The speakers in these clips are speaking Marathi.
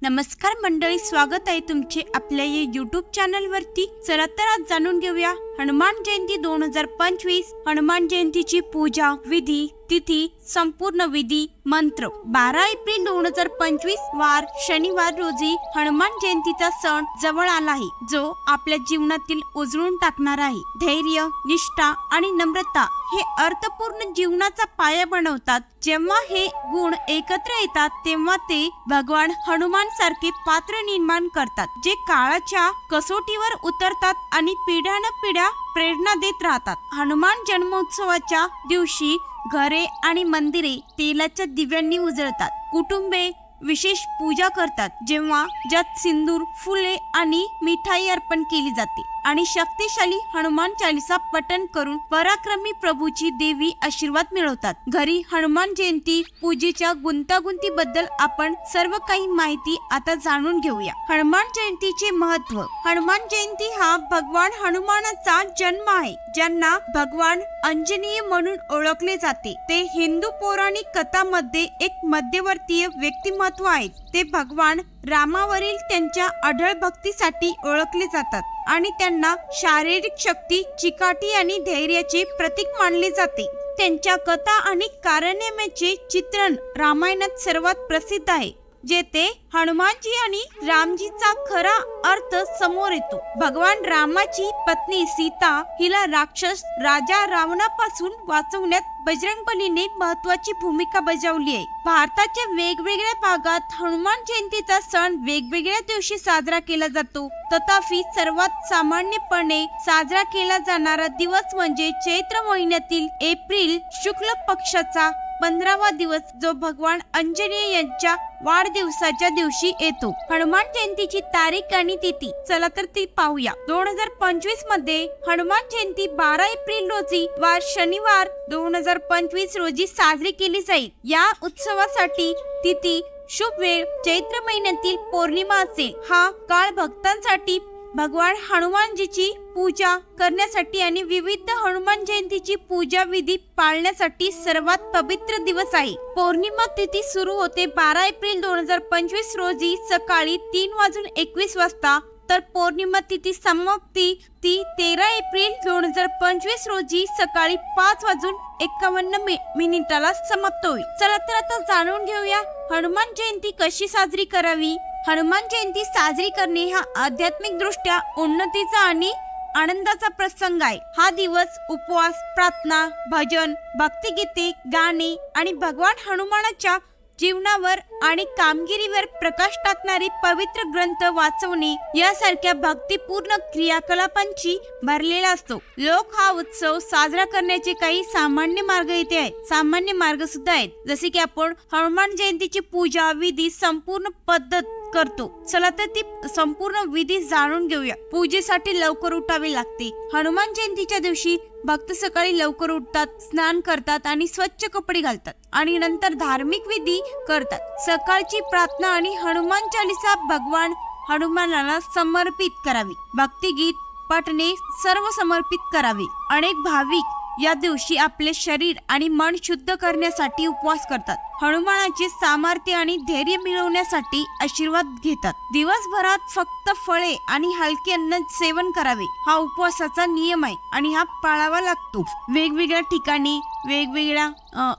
नमस्कार मंडळी, स्वागत आहे तुमचे आपल्या या YouTube चॅनल वरती। चला तर आज जाणून घेऊया हनुमान जयंती 2025 हनुमान जयंतीची पूजा, विधी, तिथी, संपूर्ण विधी, मंत्र। 12 एप्रिल 2025 वार शनिवार रोजी हनुमान जयंतीचा सण जवळ आला आहे, जो आपल्या जीवनातील उजळून टाकणार आहे। धैर्य, निष्ठा आणि नम्रता हे अर्थपूर्ण जीवनाचा पाया बनवतात। जेव्हा हे गुण एकत्र येतात तेव्हा ते भगवान हनुमान सारखे पात्र निर्माण करतात, जे काळाच्या कसोटीवर उतरतात आणि पिढ्यानपिढ्या प्रेरणा देत राहतात। हनुमान जन्मोत्सवाच्या दिवशी घरे आणि मंदिरे तेलाच्या दिव्यांनी उजळतात। कुटुंबे विशेष पूजा करतात, जेव्हा ज्यात सिंदूर, फुले आणि मिठाई अर्पण केली जाते आणि शक्तिशाली हनुमान चालीसा पठण करून पराक्रमी प्रभूची देवी आशीर्वाद मिळवतात। घरी हनुमान जयंती पूजेच्या गुंतागुंतीबद्दल आपण सर्व काही माहिती आता जाणून घेऊया। हनुमान जयंतीचे महत्त्व। हनुमान जयंती हा भगवान हनुमानाचा जन्म आहे, ज्यांना भगवान अंजनीय म्हणून ओळखले जाते। ते हिंदू पौराणिक कथांमध्ये एक मध्यवर्तीय व्यक्तिमत्व आहेत। ते भगवान रामावरील त्यांच्या अढळ भक्तीसाठी ओळखले जातात आणि त्यांना शारीरिक शक्ती, चिकाटी आणि धैर्याचे प्रतीक मानले जाते। त्यांच्या कथा आणि कारनाम्याचे चित्रण रामायणात सर्वात प्रसिद्ध आहे, जेथे हनुमानजी आणि रामजीचा खरा अर्थ समोर येतो। भगवान रामाची पत्नी सीता हिला राक्षस राजा रावणापासून वाचवण्यात बजरंगबलीने महत्त्वाची भूमिका बजावली आहे। भारताच्या वेगवेगळ्या भागात हनुमान जयंतीचा सण वेगवेगळ्या दिवशी साजरा केला जातो, तथापि सर्वात सामान्यपणे साजरा केला जाणारा दिवस म्हणजे चैत्र महिन्यातील एप्रिल शुक्ल पक्षाचा 15वा दिवस, जो भगवान अंजनेय यांच्या वाढदिवसाच्या दिवशी येतो। हनुमान जयंतीची तारीख आणि तिथी, चला तर ती पाहूया। 2025 मध्ये हनुमान जयंती 12 एप्रिल रोजी वार शनिवार 2025 रोजी साजरी केली जाईल। या उत्सवासाठी तिथी, शुभ वेळ चैत्र महिन्यातील पौर्णिमा असेल। हा काळ भक्तांसाठी भगवान हनुमानजीची पूजा करण्यासाठी आणि विविध हनुमान जयंतीची पूजा विधी पाळण्यासाठी सर्वात पवित्र दिवस आहे। पौर्णिमा तिथी सुरू होते 12 एप्रिल 2025 रोजी सकाळी 3:21 वाजता, तर पौर्णिमा तिथी समाप्ती ती 13 एप्रिल 2025 रोजी सकाळी 5:51 समाप्त होईल। चला तर आता जाणून घेऊया हनुमान जयंती कशी साजरी करावी। हनुमान जयंती साजरी करणे हा आध्यात्मिक दृष्ट्या उन्नतीचा आणि आनंदाचा प्रसंग आहे। हा दिवस उपवास, प्रार्थना, भजन, भक्तिगीते, गाणे आणि भगवान हनुमानाच्या जीवनावर आणि कामगिरीवर प्रकाश टाकणारे पवित्र ग्रंथ वाचवणे यासारख्या भक्तिपूर्ण क्रियाकलापांची भरलेला असतो। लोक हा उत्सव साजरा करण्याचे काही सामान्य मार्ग येथे आहेत। सामान्य मार्ग सुद्धा आहेत, जसे की आपण हनुमान जयंतीची पूजा विधी संपूर्ण पद्धत करतो। चला तर ती संपूर्ण विधी जाणून घेऊया। पूजेसाठी लवकर उठावे लागते। हनुमान जयंतीच्या दिवशी भक्त सकाळी लवकर उठतात, स्नान करतात आणि स्वच्छ कपडे घालतात आणि नंतर धार्मिक विधी करतात। सकाळची प्रार्थना आणि हनुमान चालीसा भगवान हनुमानाला समर्पित करावी। भक्तिगीत पठणे सर्व समर्पित करावे। अनेक भाविक या दिवशी आपले शरीर आणि मन शुद्ध करण्यासाठी उपवास करतात। हनुमानाचे सामर्थ्य आणि धैर्य मिळवण्यासाठी आशीर्वाद घेतात। दिवसभरात फक्त फळे आणि हलके अन्न सेवन करावे, हा उपवासाचा नियम आहे आणि हा पाळावा लागतो। वेगवेगळ्या ठिकाणी वेगवेगळ्या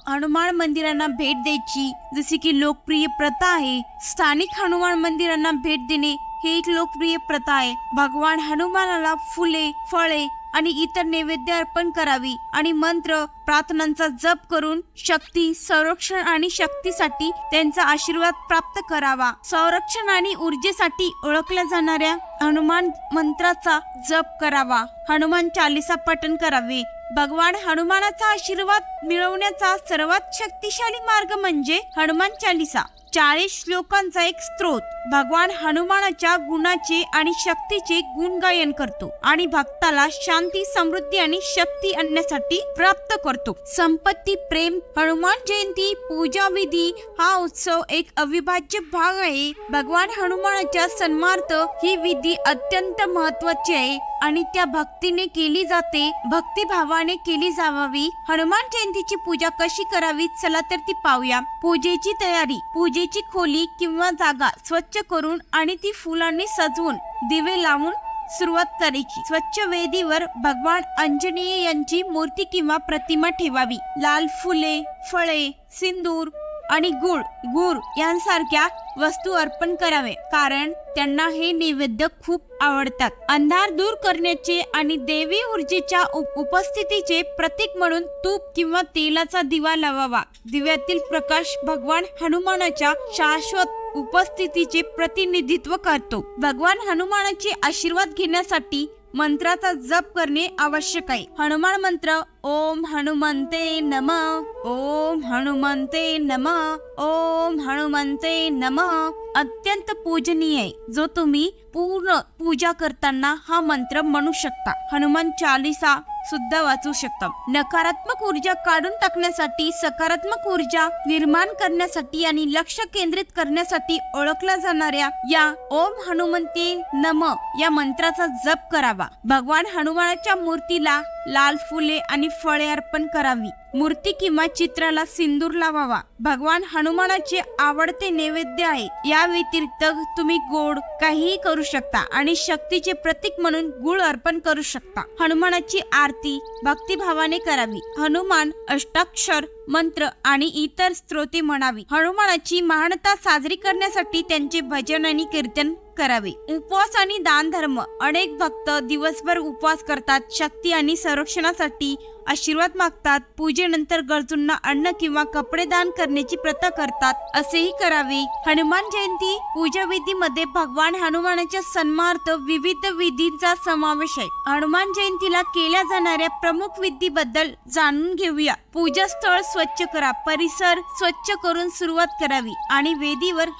हनुमान मंदिरांना भेट द्यायची, जसे की लोकप्रिय प्रथा आहे। स्थानिक हनुमान मंदिरांना भेट देणे ही एक लोकप्रिय प्रथा आहे। भगवान हनुमानाला फुले, फळे आणि इतर नैवेद्य अर्पण करावी आणि मंत्र प्रार्थनांचा जप करून शक्ती, संरक्षण आणि शक्तीसाठी त्यांचा आशीर्वाद प्राप्त करावा। संरक्षण आणि ऊर्जेसाठी ओळखल्या जाणाऱ्या हनुमान मंत्राचा जप करावा। हनुमान चालीसा पठण करावे। भगवान हनुमानाचा आशीर्वाद मिळवण्याचा सर्वात शक्तिशाली मार्ग म्हणजे हनुमान चालीसा। 40 श्लोकांचा एक स्तोत्र भगवान हनुमानाच्या गुणाचे आणि शक्तीचे गुणगायन करतो आणि भक्ताला शांती, समृद्धी आणि शक्ती आणण्यासाठी प्राप्त करतो। संपत्ती, प्रेम। हनुमान जयंती पूजा विधी हा उत्सव एक अविभाज्य भाग आहे। भगवान हनुमानाच्या सन्मानार्थ ही विधी अत्यंत महत्त्वाची आहे आणि त्या भक्तीने केली जाते, भक्तिभावाने केली जावावी। हनुमान जयंतीची पूजा कशी करावी, चला तर ती पाहूया। पूजेची तयारी, पूजेची खोली किंवा जागा स्वच्छ करून आणि ती फुलांनी सजवून दिवे लावून सुरुवात करायची। स्वच्छ वेदीवर भगवान आंजनेय यांची मूर्ती किंवा प्रतिमा ठेवावी। लाल फुले, फळे, सिंदूर आणि गुळ यांसारख्या वस्तू अर्पण करावे, कारण त्यांना हे नैवेद्य खूप आवडतात। अंधार दूर करण्याचे आणि देवी ऊर्जेच्या उपस्थितीचे प्रतीक म्हणून तूप किंवा तेलाचा दिवा लावावा। दिव्यातील प्रकाश भगवान हनुमानाच्या शाश्वत उपस्थितीचे प्रतिनिधित्व करतो। भगवान हनुमानाचे आशीर्वाद घेण्यासाठी मंत्राचा जप करणे आवश्यक आहे। हनुमान मंत्र: ओम हनुमंते नमः, ओम हनुमंते नमः, ओम हनुमंते नमः अत्यंत पूजनीय आहे, जो तुम्ही पूर्ण पूजा करताना हा मंत्र म्हणू शकता। हनुमान चालीसा सुद्धा वाचू शकता। नकारात्मक ऊर्जा काढून टाकण्यासाठी, सकारात्मक ऊर्जा निर्माण करण्यासाठी आणि लक्ष केंद्रित करण्यासाठी ओळखल्या जाणाऱ्या या ओम हनुमंते नमः या मंत्राचा जप करावा। भगवान हनुमानाच्या मूर्तीला लाल फुले आणि फळे अर्पण करावी। मूर्ती किंवा चित्राला सिंदूर लावावा। भगवान हनुमानाचे आवडते नैवेद्य आहे। या व्यतिरिक्त तुम्ही गोड काहीही करू शकता आणि शक्तीचे प्रतीक म्हणून गुळ अर्पण करू शकता। हनुमानाची आरती भक्तिभावाने करावी। हनुमान अष्टाक्षर मंत्र आणि इतर स्तोत्रे म्हणावी। हनुमानाची महानता साजरी करण्यासाठी त्यांचे भजन आणि कीर्तन करावे। उपवास आणि दान धर्म, अनेक भक्त दिवसभर उपवास करतात, शक्ती आणि संरक्षणासाठी आशीर्वाद मागतात। पूजेनंतर गरजूंना अन्न किंवा कपडे दान करण्याची प्रथा करतात, असेही करावे। हनुमान जयंती पूजा विधीमध्ये भगवान हनुमानाच्या सन्मानार्थ विविध विधींचा समावेश आहे। हनुमान जयंतीला केल्या जाणाऱ्या प्रमुख विधीबद्दल जाणून घेऊया। पूजास्थळ स्वच्छ करा, परिसर स्वच्छ करून सुरुवात करावी आणि वेदीवर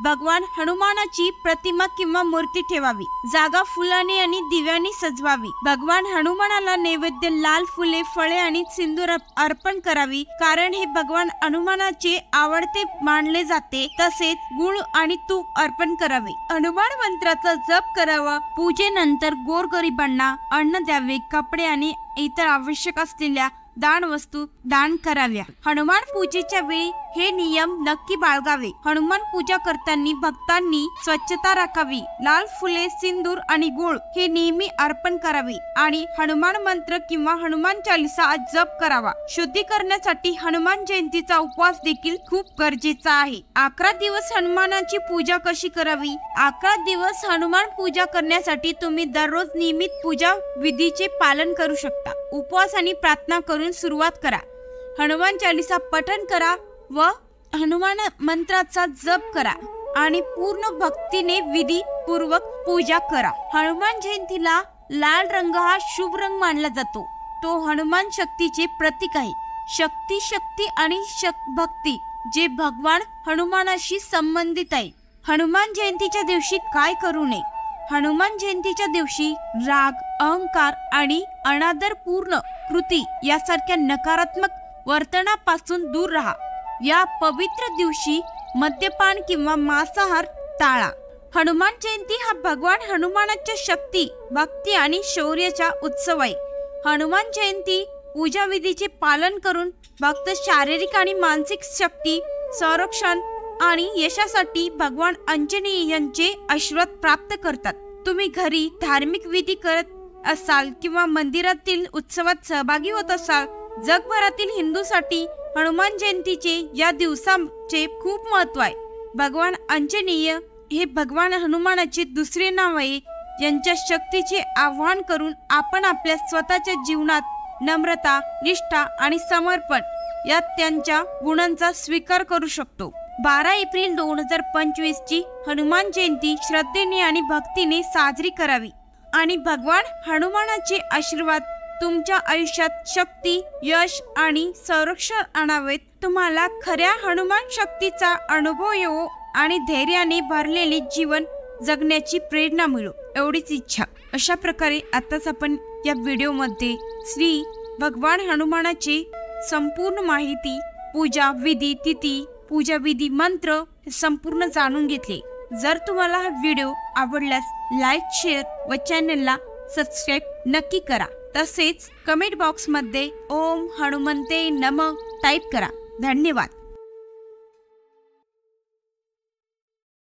भगवान हनुमानाची प्रतिमा किंवा मूर्ती ठेवावी। जागा फुलांनी आणि दिव्यांनी सजवावी। भगवान हनुमानाला नैवेद्य लाल फुले, फळे आणि सिंदूर अर्पण करावी, कारण हे भगवान हनुमानाचे आवडते मानले जाते। तसेच गुळ आणि तूप अर्पण करावे। हनुमान मंत्राचा जप करावा। पूजेनंतर गोरगरिबांना अन्न द्यावे, कपडे आणि इतर आवश्यक असलेल्या दान वस्तू दान कराव्या। हनुमान पूजेच्या वेळी हे नियम नक्की बाळगावे। हनुमान पूजा करताना भक्तांनी स्वच्छता राखावी। लाल फुले, सिंदूर आणि गुळ हे नेहमी अर्पण करावे आणि हनुमान मंत्र किंवा हनुमान चालीसा जप करावा। शुद्धी करण्यासाठी हनुमान जयंतीचा उपवास देखील खूप गरजेचा आहे। 11 दिवस हनुमानाची पूजा कशी करावी? 11 दिवस हनुमान पूजा करण्यासाठी तुम्ही दररोज नियमित पूजा विधीचे पालन करू शकता। उपवास आणि प्रार्थना करून सुरुवात करा। हनुमान चालीसा पठण करा व हनुमान मंत्राचा जप करा आणि पूर्ण भक्तीने विधी पूर्वक पूजा करा। हनुमान जयंतीला लाल रंग हा शुभ रंग मानला जातो। तो हनुमान शक्तीचे प्रतीक आहे। शक्ती आणि भक्ती जे भगवान हनुमानाशी संबंधित आहे। हनुमान जयंतीच्या दिवशी काय करू नये? हनुमान जयंतीच्या दिवशी राग, अहंकार आणि अनादरपूर्ण कृती यासारख्या नकारात्मक वर्तनापासून दूर राहा। या पवित्र दिवशी मद्यपान किंवा मांसाहार टाळा। हनुमान जयंती हा भगवान हनुमानाच्या शक्ती, भक्ती आणि शौर्याचा उत्सव आहे। हनुमान जयंती पूजा विधीचे पालन करून भक्त शारीरिक आणि मानसिक शक्ती, संरक्षण आणि यशासाठी भगवान आंजनेय यांचे आशीर्वाद प्राप्त करतात। तुम्ही घरी धार्मिक विधी करत असाल किंवा मंदिरातील उत्सवात सहभागी होत असाल, जगभरातील हिंदूसाठी हनुमान जयंतीचे या दिवसाचे खूप महत्त्व आहे। भगवान आंजनेय हे भगवान हनुमानाचे दुसरे नाव आहे। यांच्या शक्तीचे आवाहन करून आपण आपल्या स्वतःच्या जीवनात नम्रता, निष्ठा आणि समर्पण या त्यांच्या गुणांचा स्वीकार करू शकतो। 12 एप्रिल 2025 ची हनुमान जयंती श्रद्धेने आणि भक्तीने साजरी करावी आणि भगवान हनुमानाचे आशीर्वाद तुमच्या आयुष्यात शक्ती, यश आणि संरक्षण आणावेत। तुम्हाला खऱ्या हनुमान शक्तीचा अनुभव येवो आणि धैर्याने भरलेले जीवन जगण्याची प्रेरणा मिळो, एवढीच इच्छा। अशा प्रकारे आताच आपण या व्हिडिओमध्ये श्री भगवान हनुमानाची संपूर्ण माहिती, पूजा विधी, तिथी, पूजा विधी, मंत्र संपूर्ण जाणून घेतले। जर तुम्हाला हा व्हिडिओ आवडल्यास लाईक, शेअर व चॅनलला सबस्क्राईब नक्की करा. तसेच कमेंट बॉक्समध्ये ओम हनुमंते नमः टाईप करा. धन्यवाद.